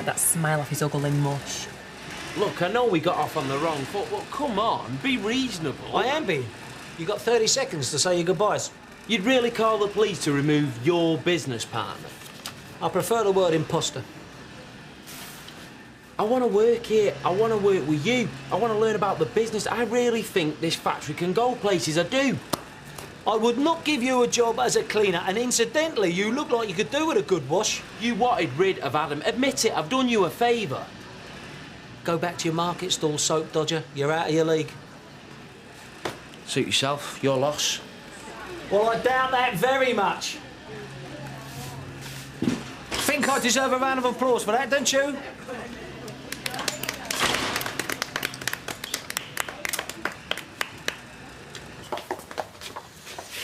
wipe that smile off his ugly mush. Look, I know we got off on the wrong foot, but come on, be reasonable. I am being. You got 30 seconds to say your goodbyes. You'd really call the police to remove your business partner? I prefer the word imposter. I want to work here. I want to work with you. I want to learn about the business. I really think this factory can go places. I do. I would not give you a job as a cleaner, and incidentally, you look like you could do with a good wash. You wanted rid of Adam. Admit it, I've done you a favour. Go back to your market stall, soap dodger. You're out of your league. Suit yourself. Your loss. Well, I doubt that very much. Think I deserve a round of applause for that, don't you?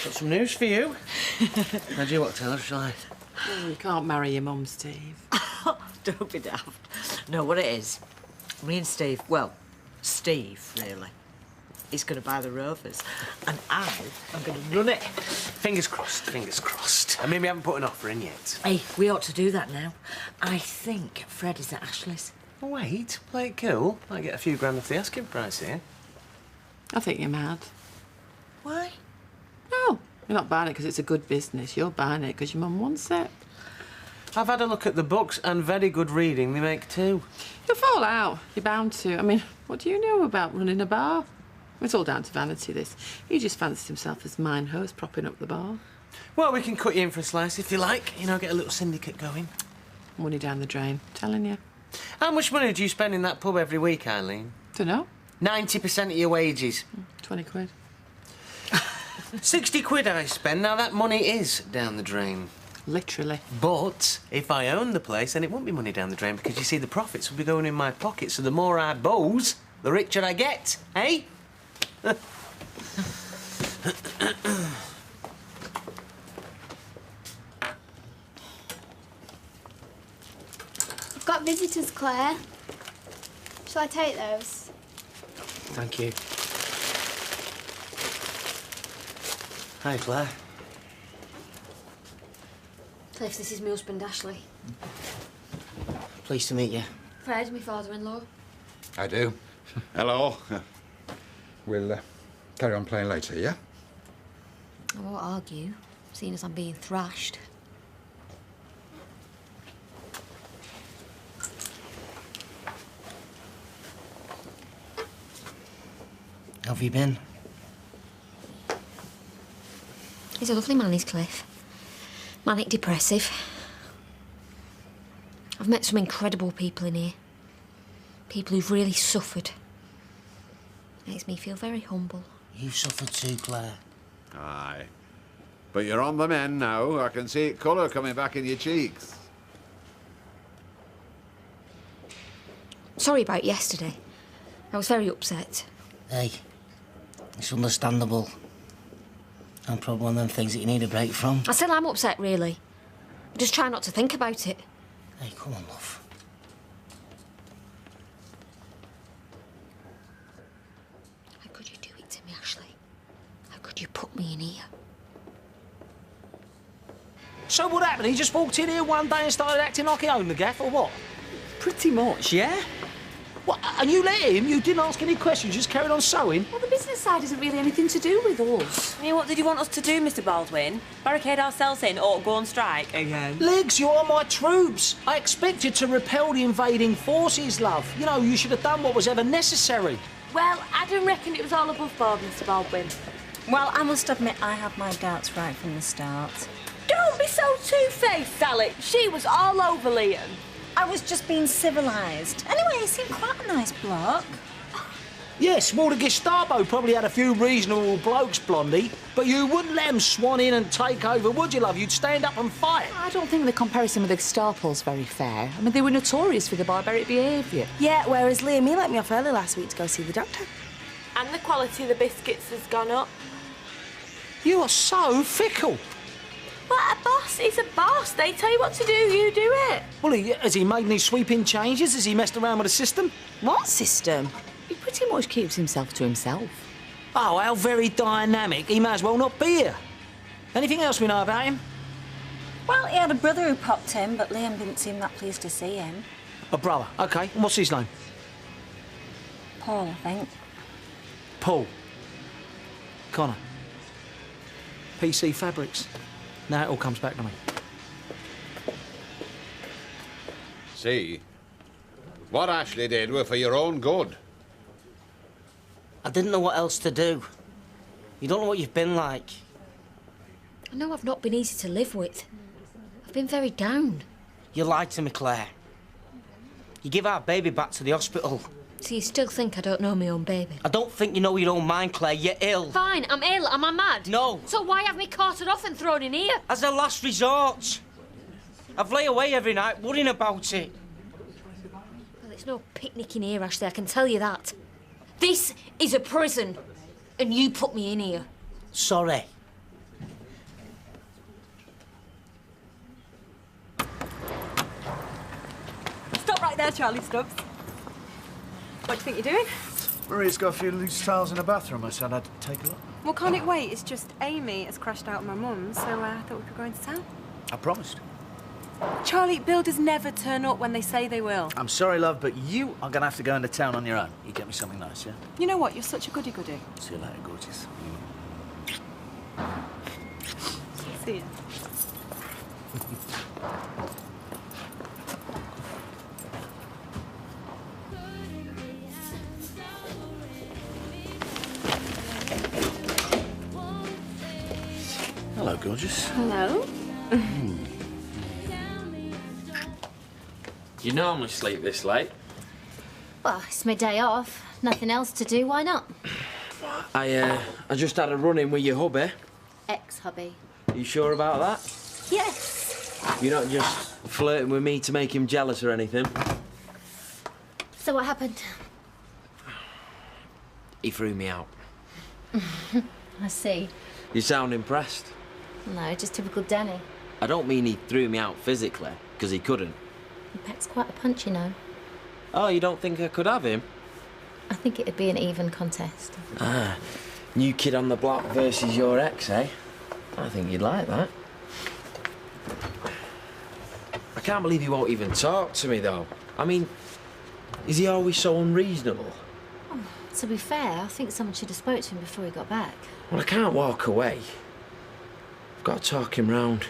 Got some news for you. How do you want to tell her, shall I? You can't marry your mum, Steve. Don't be daft. No, what it is, me and Steve, well, Steve, really, he's going to buy the Rovers, and I am going to run it. Fingers crossed, fingers crossed. I mean, we haven't put an offer in yet. Hey, we ought to do that now. I think Fred is at Ashley's. Oh, wait, play it cool. Might get a few grand off the asking price here. I think you're mad. Why? No, you're not buying it because it's a good business. You're buying it because your mum wants it. I've had a look at the books, and very good reading they make too. You'll fall out. You're bound to. I mean, what do you know about running a bar? It's all down to vanity, this. He just fancies himself as mine host, propping up the bar. Well, we can cut you in for a slice if you like. You know, get a little syndicate going. Money down the drain, telling you. How much money do you spend in that pub every week, Eileen? Dunno. 90% of your wages. 20 quid. 60 quid I spend. Now, that money is down the drain. Literally. But if I owned the place, then it wouldn't be money down the drain because, you see, the profits would be going in my pocket. So the more I bows, the richer I get, eh? I've got visitors, Claire. Shall I take those? Thank you. Hi, Claire. Cliff, this is my husband, Ashley. Pleased to meet you. Fred, my father-in-law. I do. Hello. We'll carry on playing later, yeah? I won't argue, seeing as I'm being thrashed. How have you been? He's a lovely man, he's Cliff. Manic depressive. I've met some incredible people in here. People who've really suffered. Makes me feel very humble. You've suffered too, Claire. Aye. But you're on the mend now. I can see colour coming back in your cheeks. Sorry about yesterday. I was very upset. Hey, it's understandable. I'm probably one of them things that you need a break from. I still am upset, really. I just try not to think about it. Hey, come on, love. How could you do it to me, Ashley? How could you put me in here? So what happened? He just walked in here one day and started acting like he owned the gaff, or what? Pretty much, yeah? What, and you let him? You didn't ask any questions, just carried on sewing? Well, the business side isn't really anything to do with us. I mean, what did you want us to do, Mr. Baldwin? Barricade ourselves in or go on strike again? Legs, you are my troops. I expected to repel the invading forces, love. You know, you should have done what was ever necessary. Well, Adam reckoned it was all above board, Mr. Baldwin. Well, I must admit I had my doubts right from the start. Don't be so two-faced, Sally. She was all over Liam. I was just being civilised. Anyway, he seemed quite a nice bloke. Yes, well, the Gestapo probably had a few reasonable blokes, Blondie, but you wouldn't let them swan in and take over, would you, love? You'd stand up and fight. I don't think the comparison with the Gestapo's very fair. I mean, they were notorious for their barbaric behaviour. Yeah, whereas Liam, he let me off early last week to go see the doctor. And the quality of the biscuits has gone up. You are so fickle. Well, a boss is a boss. They tell you what to do, you do it. Well, has he made any sweeping changes? Has he messed around with the system? What system? He pretty much keeps himself to himself. Oh, how very dynamic. He may as well not be here. Anything else we know about him? Well, he had a brother who popped in, but Liam didn't seem that pleased to see him. A brother. OK. And what's his name? Paul, I think. Paul. Connor. PC Fabrics. Now it all comes back to me. See? What Ashley did were for your own good. I didn't know what else to do. You don't know what you've been like. I know I've not been easy to live with. I've been very down. You lied to me, Claire. You give our baby back to the hospital. So you still think I don't know my own baby? I don't think you know your own mind, Claire. You're ill. Fine, I'm ill. Am I mad? No. So why have me carted off and thrown in here? As a last resort. I've lay away every night worrying about it. Well, it's no picnic in here, Ashley, I can tell you that. This is a prison, and you put me in here. Sorry. Stop right there, Charlie Stubbs. What do you think you're doing? Maria's got a few loose towels in the bathroom. I said I'd take a look. Well, can't it wait? It's just Amy has crashed out with my mum, so I thought we could go into town. I promised. Charlie, builders never turn up when they say they will. I'm sorry, love, but you are going to have to go into town on your own. You get me something nice, yeah? You know what? You're such a goody-goody. See you later, gorgeous. See you. Hello, gorgeous. Hello. You normally sleep this late? Well, it's my day off. Nothing else to do, why not? I just had a run-in with your hubby. Ex-hubby. You sure about that? Yes. You're not just flirting with me to make him jealous or anything? So what happened? He threw me out. I see. You sound impressed. No, just typical Danny. I don't mean he threw me out physically, because he couldn't. He packs quite a punch, you know. Oh, you don't think I could have him? I think it'd be an even contest. Ah, new kid on the block versus your ex, eh? I think you'd like that. I can't believe he won't even talk to me, though. I mean, is he always so unreasonable? Oh, to be fair, I think someone should have spoke to him before he got back. Well, I can't walk away. I've got to talk him round.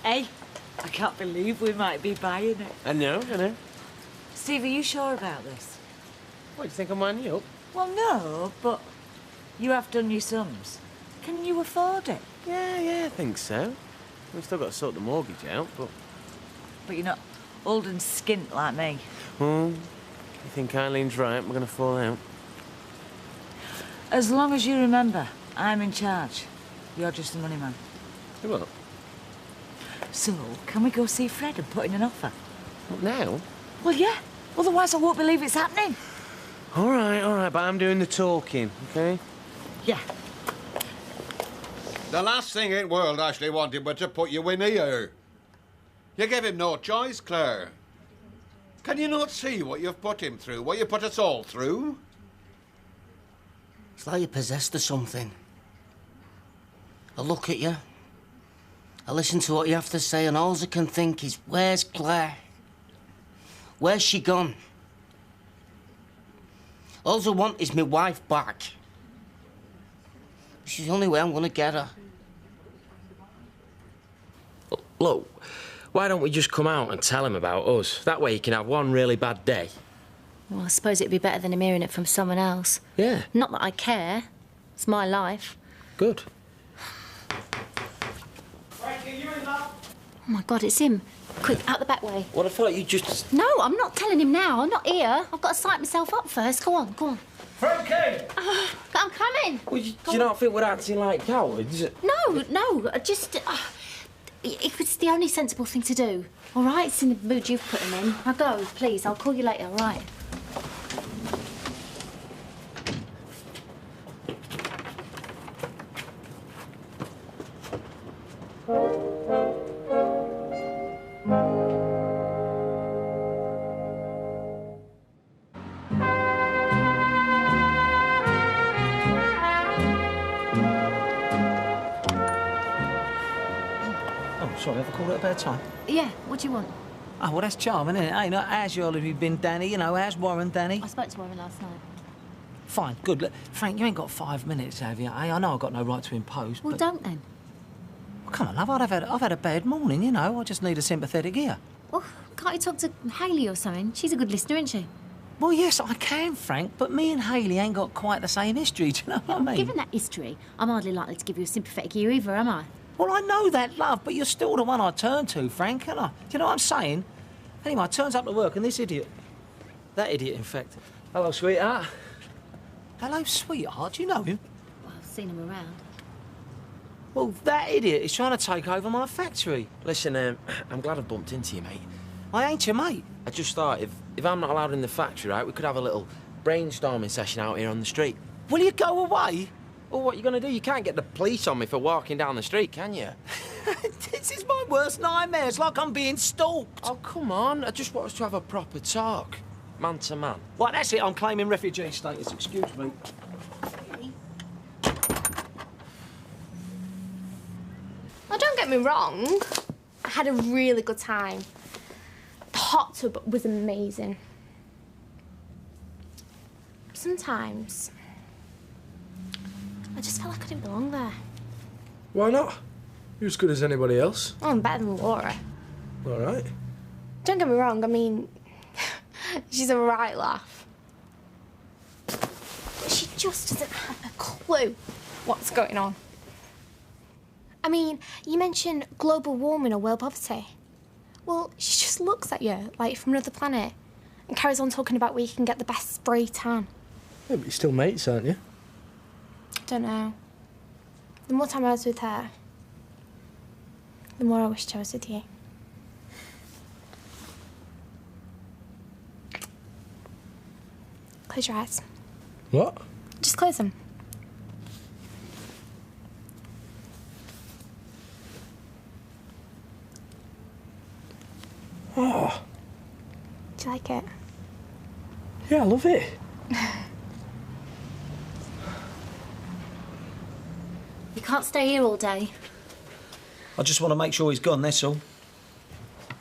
Hey, I can't believe we might be buying it. I know. Steve, are you sure about this? What, do you think I'm winding you up? Well, no, but you have done your sums. Can you afford it? Yeah, I think so. We've still got to sort the mortgage out, but... But you're not old and skint like me. You think Eileen's right, we're going to fall out? As long as you remember, I'm in charge. You're just the money man. You what? So, can we go see Fred and put in an offer? What, now? Well, yeah. Otherwise, I won't believe it's happening. All right, but I'm doing the talking, OK? Yeah. The last thing in the world Ashley wanted was to put you in here. You gave him no choice, Claire. Can you not see what you've put him through, what you put us all through? It's like you're possessed or something. I look at you, I listen to what you have to say, and all I can think is, where's Claire? Where's she gone? All I want is my wife back. She's the only way I'm gonna get her. Look, why don't we just come out and tell him about us? That way he can have one really bad day. Well, I suppose it'd be better than him hearing it from someone else. Yeah. Not that I care. It's my life. Good. Oh, my God, it's him. Quick, out the back way. Well, I thought you just... No, I'm not telling him now. I'm not here. I've got to psych myself up first. Go on. Frankie! I'm coming. Well, do you not think we're acting like cowards? No, just... it was the only sensible thing to do. All right? It's in the mood you've put him in. Now go, please. I'll call you later, all right? sorry, have I called it a bad time? Yeah, what do you want? Oh, well, that's charming, isn't it? Hey, look, how's your holiday been, Danny? You know, how's Warren, Danny? I spoke to Warren last night. Fine, good. Look, Frank, you ain't got 5 minutes, have you? Hey, I know I've got no right to impose, Well, but... don't then. Well, come on, love, I've had a bad morning, you know. I just need a sympathetic ear. Well, can't you talk to Hayley or something? She's a good listener, isn't she? Well, yes, I can, Frank, but me and Hayley ain't got quite the same history, do you know what I mean? Given that history, I'm hardly likely to give you a sympathetic ear either, am I? Well, I know that, love, but you're still the one I turn to, Frank, and do you know what I'm saying? Anyway, I turns up to work and this idiot... That idiot, in fact. Hello, sweetheart. Hello, sweetheart. Do you know him? Well, I've seen him around. Well, that idiot is trying to take over my factory. Listen, I'm glad I bumped into you, mate. I ain't your mate. I just thought if I'm not allowed in the factory, right, we could have a little brainstorming session out here on the street. Will you go away? Well, what are you going to do? You can't get the police on me for walking down the street, can you? This is my worst nightmare. It's like I'm being stalked. Oh, come on. I just want us to have a proper talk. Man to man. Right, that's it. I'm claiming refugee status. Excuse me. Well, don't get me wrong. I had a really good time. The hot tub was amazing. Sometimes, I just felt like I didn't belong there. Why not? You're as good as anybody else. Oh, I'm better than Laura. All right. Don't get me wrong, I mean, she's a right laugh. But she just doesn't have a clue what's going on. I mean, you mentioned global warming or world poverty. Well, she just looks at you like from another planet and carries on talking about where you can get the best spray tan. Yeah, but you're still mates, aren't you? I don't know. The more time I was with her, the more I wished I was with you. Close your eyes. What? Just close them. Oh. Do you like it? Yeah, I love it. You can't stay here all day. I just want to make sure he's gone, that's all.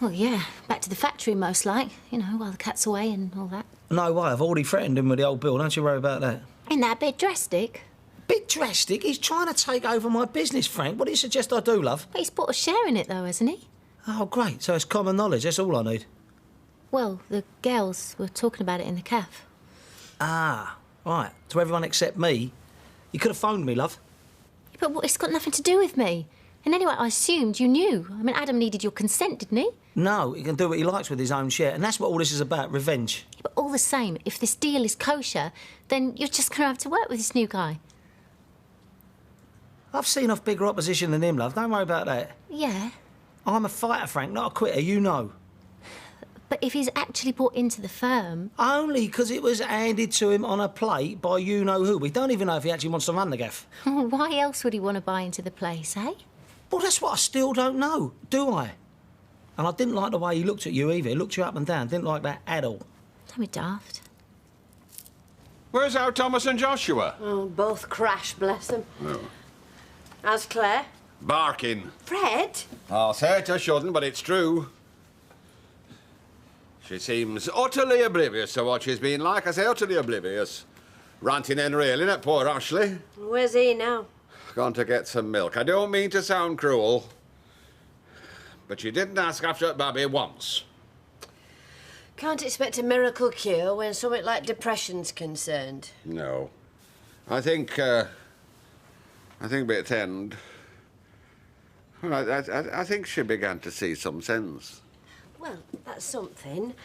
Well, yeah, back to the factory most like, you know, while the cat's away and all that. No way, I've already threatened him with the old bill, don't you worry about that. Ain't that a bit drastic? Bit drastic? He's trying to take over my business, Frank. What do you suggest I do, love? But he's bought a share in it, though, hasn't he? Oh, great, so it's common knowledge, that's all I need. Well, the girls were talking about it in the cafe. Ah, right, to everyone except me. You could have phoned me, love. But it's got nothing to do with me. And anyway, I assumed you knew. I mean, Adam needed your consent, didn't he? No, he can do what he likes with his own share, and that's what all this is about, revenge. Yeah, but all the same, if this deal is kosher, then you're just going to have to work with this new guy. I've seen off bigger opposition than him, love. Don't worry about that. Yeah. I'm a fighter, Frank, not a quitter, you know. But if he's actually bought into the firm... Only because it was handed to him on a plate by you-know-who. We don't even know if he actually wants to run the gaff. Why else would he want to buy into the place, eh? Well, that's what I still don't know, do I? And I didn't like the way he looked at you either. He looked you up and down. Didn't like that at all. Don't be daft. Where's our Thomas and Joshua? Oh, both crashed, bless them. No. How's Claire? Barking. Fred? I'll say it, I shouldn't, but it's true. She seems utterly oblivious to what she's been like. I say utterly oblivious. Ranting and railing at poor Ashley. Where's he now? Gone to get some milk. I don't mean to sound cruel, but she didn't ask after Babby once. Can't expect a miracle cure when something like depression's concerned. No. I think by its end, well, I think she began to see some sense. Well, that's something.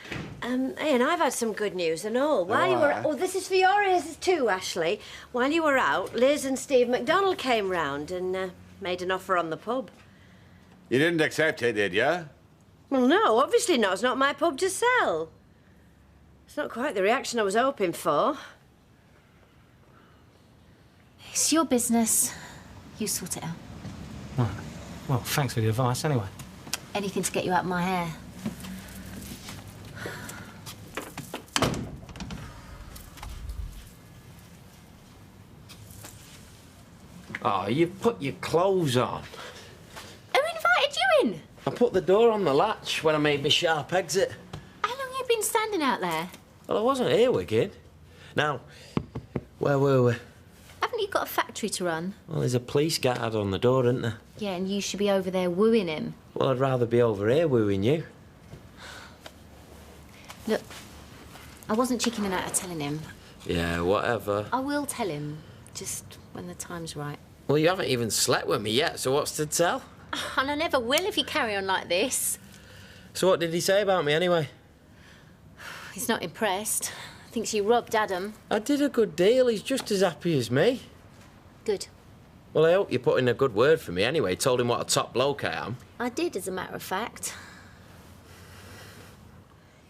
Hey, and I've had some good news and all. While you Oh, were... aye. Oh, this is for your ears too, Ashley. While you were out, Liz and Steve McDonald came round and made an offer on the pub. You didn't accept it, did you? Well, no, obviously not. It's not my pub to sell. It's not quite the reaction I was hoping for. It's your business. You sort it out. Right. Well, thanks for the advice, anyway. Anything to get you out of my hair. Oh, you put your clothes on. Who invited you in? I put the door on the latch when I made my sharp exit. How long have you been standing out there? Well, I wasn't here, Wicked. Now, where were we? Haven't you got a factory to run? Well, there's a police guard on the door, isn't there? Yeah, and you should be over there wooing him. Well, I'd rather be over here wooing you. Look, I wasn't chickening out of telling him. Yeah, whatever. I will tell him, just when the time's right. Well, you haven't even slept with me yet, so what's to tell? And I never will if you carry on like this. So what did he say about me, anyway? He's not impressed. Thinks you robbed Adam. I did a good deal. He's just as happy as me. Good. Well, I hope you put in a good word for me anyway. Told him what a top bloke I am. I did, as a matter of fact.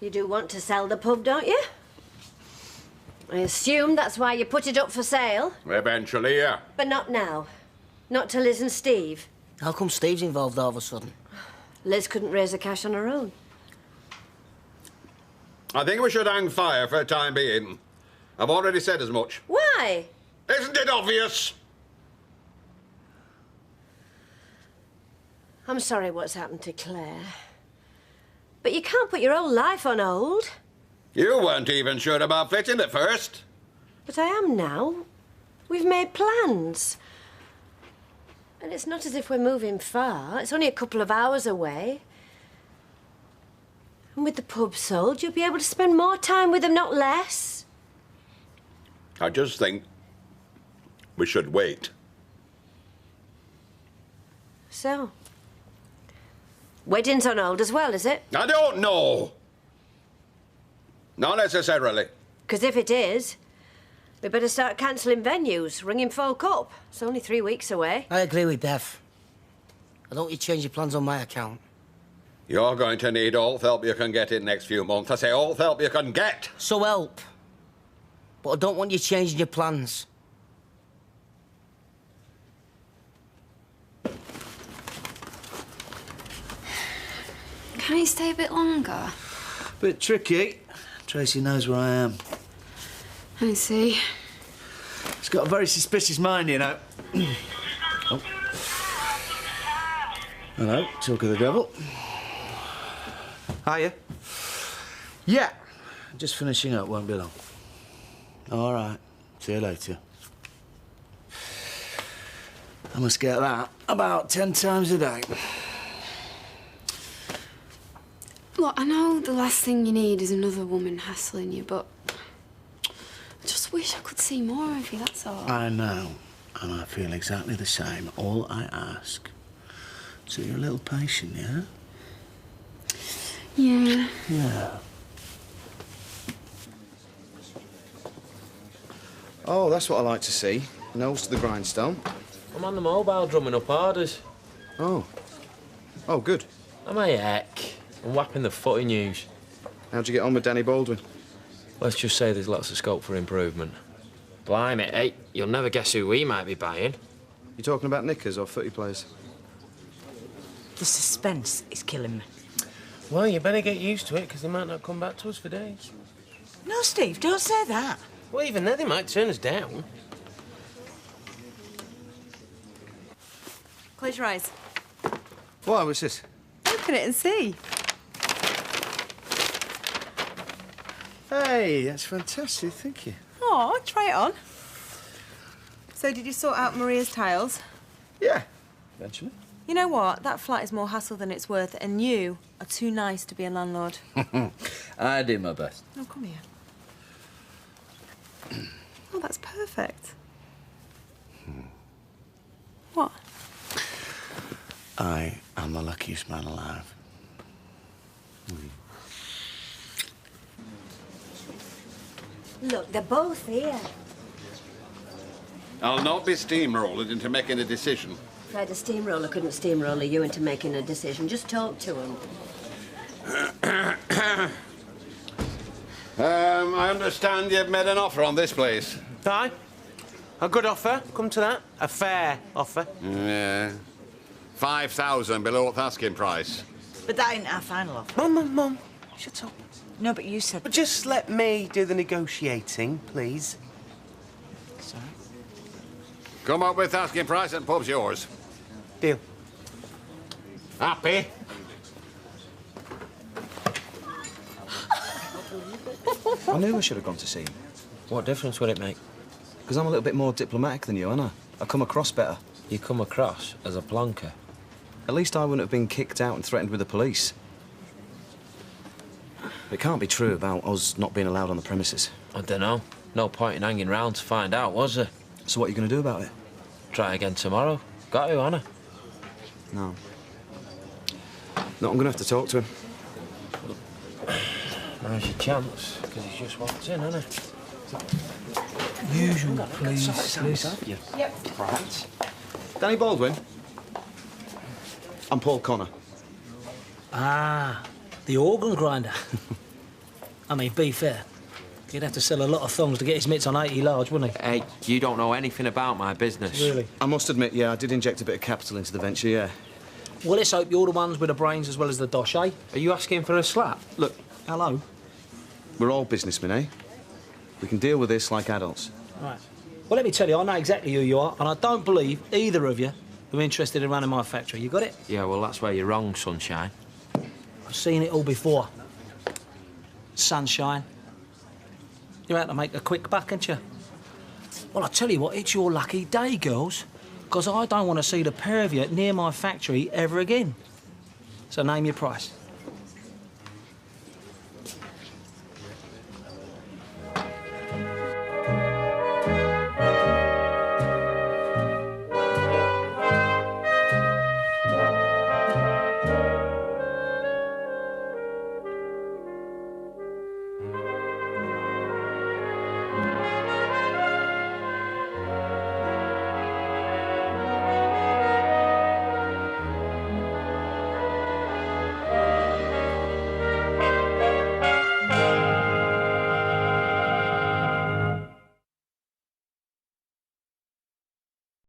You do want to sell the pub, don't you? I assume that's why you put it up for sale. Eventually, yeah. But not now. Not to Liz and Steve. How come Steve's involved all of a sudden? Liz couldn't raise the cash on her own. I think we should hang fire for the time being. I've already said as much. Why? Isn't it obvious? I'm sorry what's happened to Claire. But you can't put your whole life on hold. You weren't even sure about flitting at first. But I am now. We've made plans. And it's not as if we're moving far. It's only a couple of hours away. And with the pub sold, you'll be able to spend more time with them, not less. I just think we should wait. So, wedding's on hold as well, is it? I don't know. Not necessarily. Because if it is, we better start cancelling venues, ringing folk up. It's only 3 weeks away. I agree with Dev. I don't want you to change your plans on my account. You're going to need all the help you can get in the next few months. I say all the help you can get. So help. But I don't want you changing your plans. Can you stay a bit longer? Bit tricky. Tracy knows where I am. I see. He's got a very suspicious mind, you know. Oh. Hello, talk of the devil. Hiya. Yeah. Just finishing up, won't be long. All right. See you later. I must get that about 10 times a day. Look, I know the last thing you need is another woman hassling you, but I just wish I could see more of you, that's all. I know, and I feel exactly the same. All I ask, so you're a little patient, yeah? Yeah. Yeah. Oh, that's what I like to see. Nose to the grindstone. I'm on the mobile drumming up orders. Oh. Oh, good. Am I heck? I'm whapping the footy news. How'd you get on with Danny Baldwin? Let's just say there's lots of scope for improvement. Blimey, hey, you'll never guess who we might be buying. You talking about knickers or footy players? The suspense is killing me. Well, you better get used to it, because they might not come back to us for days. No, Steve, don't say that. Well, even then, they might turn us down. Close your eyes. Why, what's this? Open it and see. Hey, that's fantastic, thank you. Oh, try it on. So, did you sort out Maria's tiles? Yeah, eventually. You know what? That flat is more hassle than it's worth, and you are too nice to be a landlord. I do my best. Oh, come here. Oh, that's perfect. What? I am the luckiest man alive. Look, they're both here. I'll not be steamrolled into making a decision. Fred, a steamroller couldn't steamroller you into making a decision. Just talk to him. I understand you've made an offer on this place. Aye. A good offer, come to that. A fair offer. Yeah. 5,000 below the asking price. But that ain't our final offer. Mum, shut up. No, but you said... But just let me do the negotiating, please. Sorry? Come up with asking price and pub's yours. Deal. Happy? I knew I should have gone to see him. What difference would it make? Because I'm a little bit more diplomatic than you, aren't I? I come across better. You come across as a plonker. At least I wouldn't have been kicked out and threatened with the police. It can't be true about us not being allowed on the premises. I don't know. No point in hanging round to find out, was there? So what are you going to do about it? Try again tomorrow. Got to, Anna. No. No, I'm going to have to talk to him. Now's your chance, because he's just walked in, hasn't he? Usual, please. Yep. Right. Danny Baldwin. I'm Paul Connor. Ah, the organ grinder. I mean, be fair. He'd have to sell a lot of thongs to get his mitts on 80 large, wouldn't he? Hey, you don't know anything about my business. Really? I must admit, yeah, I did inject a bit of capital into the venture, yeah. Well, let's hope you're the ones with the brains as well as the dosh, eh? Are you asking for a slap? Look, Hello. we're all businessmen, eh? We can deal with this like adults. Right. Well, let me tell you, I know exactly who you are, and I don't believe either of you are interested in running my factory. You got it? Yeah, well, that's where you're wrong, Sunshine. I've seen it all before. Sunshine. You're out to make a quick buck, aren't you? Well, I tell you what, it's your lucky day, girls, because I don't want to see the pair of you near my factory ever again. So name your price.